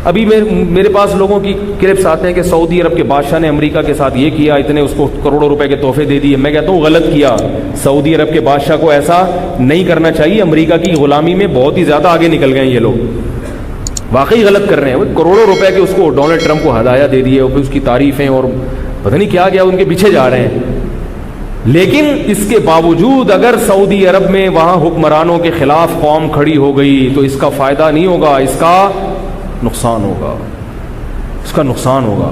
ابھی میرے پاس لوگوں کی کلپس آتے ہیں کہ سعودی عرب کے بادشاہ نے امریکہ کے ساتھ یہ کیا، اتنے اس کو کروڑوں روپے کے تحفے دے دیے. میں کہتا ہوں غلط کیا. سعودی عرب کے بادشاہ کو ایسا نہیں کرنا چاہیے. امریکہ کی غلامی میں بہت ہی زیادہ آگے نکل گئے ہیں یہ لوگ، واقعی غلط کر رہے ہیں. کروڑوں روپے کے اس کو ڈونلڈ ٹرمپ کو ہدایہ دے دیے، اور اس کی تعریفیں اور پتہ نہیں کیا کیا ان کے پیچھے جا رہے ہیں. لیکن اس کے باوجود اگر سعودی عرب میں وہاں حکمرانوں کے خلاف قوم کھڑی ہو گئی تو اس کا فائدہ نہیں ہوگا، اس کا نقصان ہوگا. اس کا نقصان ہوگا.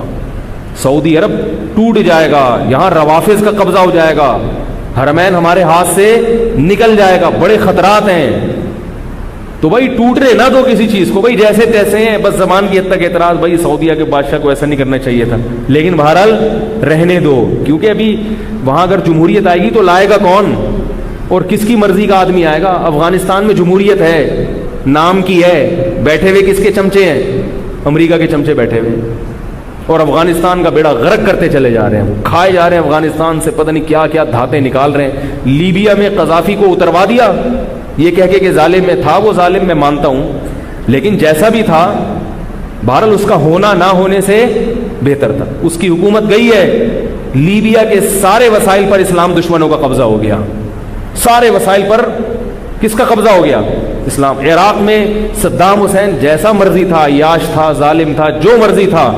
سعودی عرب ٹوٹ جائے گا، یہاں روافض کا قبضہ ہو جائے گا، حرمین ہمارے ہاتھ سے نکل جائے گا. بڑے خطرات ہیں. تو بھائی ٹوٹ رہے نہ دو کسی چیز کو، بھائی جیسے تیسے ہیں، بس زبان کی حد تک اعتراض. بھائی سعودیہ کے بادشاہ کو ایسا نہیں کرنا چاہیے تھا، لیکن بہرحال رہنے دو، کیونکہ ابھی وہاں اگر جمہوریت آئے گی تو لائے گا کون اور کس کی مرضی کا آدمی آئے گا؟ افغانستان میں جمہوریت ہے، نام کی ہے، بیٹھے ہوئے کس کے چمچے ہیں؟ امریکہ کے چمچے بیٹھے ہوئے، اور افغانستان کا بیڑا غرق کرتے چلے جا رہے ہیں. وہ کھائے جا رہے ہیں افغانستان سے، پتہ نہیں کیا کیا دھاتیں نکال رہے ہیں. لیبیا میں قذافی کو اتروا دیا یہ کہہ کے کہ ظالم میں تھا. وہ ظالم میں مانتا ہوں، لیکن جیسا بھی تھا بہرحال اس کا ہونا نہ ہونے سے بہتر تھا. اس کی حکومت گئی ہے. لیبیا کے سارے وسائل پر اسلام دشمنوں کا قبضہ ہو گیا. سارے وسائل پر کس کا قبضہ ہو گیا؟ اسلام. عراق میں صدام حسین جیسا مرضی تھا، عیاش تھا، ظالم تھا، جو مرضی تھا،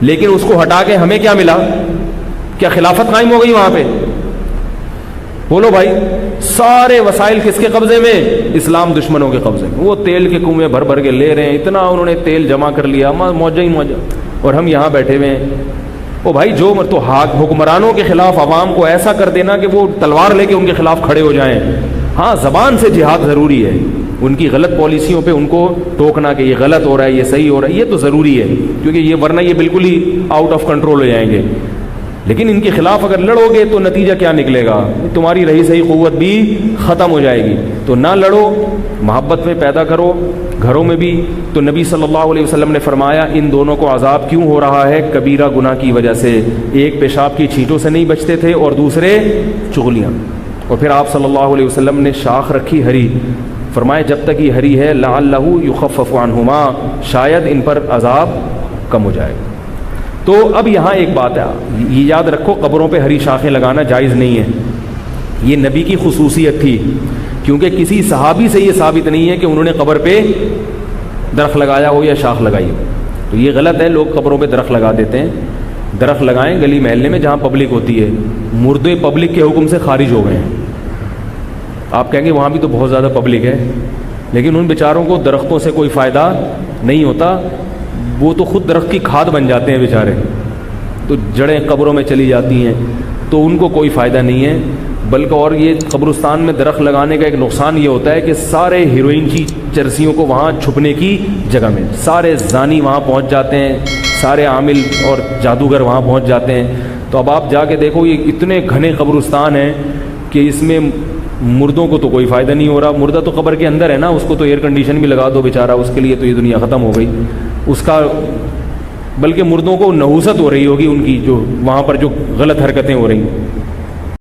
لیکن اس کو ہٹا کے ہمیں کیا ملا؟ کیا خلافت قائم ہو گئی وہاں پہ؟ بولو بھائی. سارے وسائل کس کے قبضے میں؟ اسلام دشمنوں کے قبضے میں. وہ تیل کے کنویں بھر بھر کے لے رہے ہیں، اتنا انہوں نے تیل جمع کر لیا، موجہ ہی موجہ، اور ہم یہاں بیٹھے ہوئے ہیں. او بھائی جو تو حکمرانوں کے خلاف عوام کو ایسا کر دینا کہ وہ تلوار لے کے ان کے خلاف کھڑے ہو جائیں. ہاں زبان سے جہاد ضروری ہے، ان کی غلط پالیسیوں پہ ان کو ٹوکنا کہ یہ غلط ہو رہا ہے، یہ صحیح ہو رہا ہے، یہ تو ضروری ہے، کیونکہ یہ ورنہ یہ بالکل ہی آؤٹ آف کنٹرول ہو جائیں گے. لیکن ان کے خلاف اگر لڑو گے تو نتیجہ کیا نکلے گا؟ تمہاری رہی صحیح قوت بھی ختم ہو جائے گی. تو نہ لڑو، محبت میں پیدا کرو گھروں میں بھی. تو نبی صلی اللہ علیہ وسلم نے فرمایا ان دونوں کو عذاب کیوں ہو رہا ہے؟ کبیرہ گناہ کی وجہ سے. ایک پیشاب کی چھینٹوں سے نہیں بچتے تھے اور دوسرے چغلیاں. اور پھر آپ صلی اللہ علیہ وسلم نے شاخ رکھی ہری، فرمایا جب تک یہ ہری ہے لعلہ یخفف عنہما، شاید ان پر عذاب کم ہو جائے. تو اب یہاں ایک بات ہے، یہ یاد رکھو، قبروں پہ ہری شاخیں لگانا جائز نہیں ہے. یہ نبی کی خصوصیت تھی، کیونکہ کسی صحابی سے یہ ثابت نہیں ہے کہ انہوں نے قبر پہ درخت لگایا ہو یا شاخ لگائی ہو. تو یہ غلط ہے، لوگ قبروں پہ درخت لگا دیتے ہیں. درخت لگائیں گلی محلے میں جہاں پبلک ہوتی ہے. مردے پبلک کے حکم سے خارج ہو گئے ہیں. آپ کہیں گے وہاں بھی تو بہت زیادہ پبلک ہے، لیکن ان بیچاروں کو درختوں سے کوئی فائدہ نہیں ہوتا. وہ تو خود درخت کی کھاد بن جاتے ہیں بیچارے، تو جڑیں قبروں میں چلی جاتی ہیں، تو ان کو کوئی فائدہ نہیں ہے. بلکہ اور یہ قبرستان میں درخت لگانے کا ایک نقصان یہ ہوتا ہے کہ سارے ہیروئن کی چرسیوں کو وہاں چھپنے کی جگہ میں، سارے زانی وہاں پہنچ جاتے ہیں، سارے عامل اور جادوگر وہاں پہنچ جاتے ہیں. تو اب آپ جا کے دیکھو یہ اتنے گھنے قبرستان ہیں کہ اس میں مردوں کو تو کوئی فائدہ نہیں ہو رہا. مردہ تو قبر کے اندر ہے نا، اس کو تو ایئر کنڈیشن بھی لگا دو بیچارہ، اس کے لیے تو یہ دنیا ختم ہو گئی اس کا. بلکہ مردوں کو نحوست ہو رہی ہوگی ان کی، جو وہاں پر جو غلط حرکتیں ہو رہی ہیں.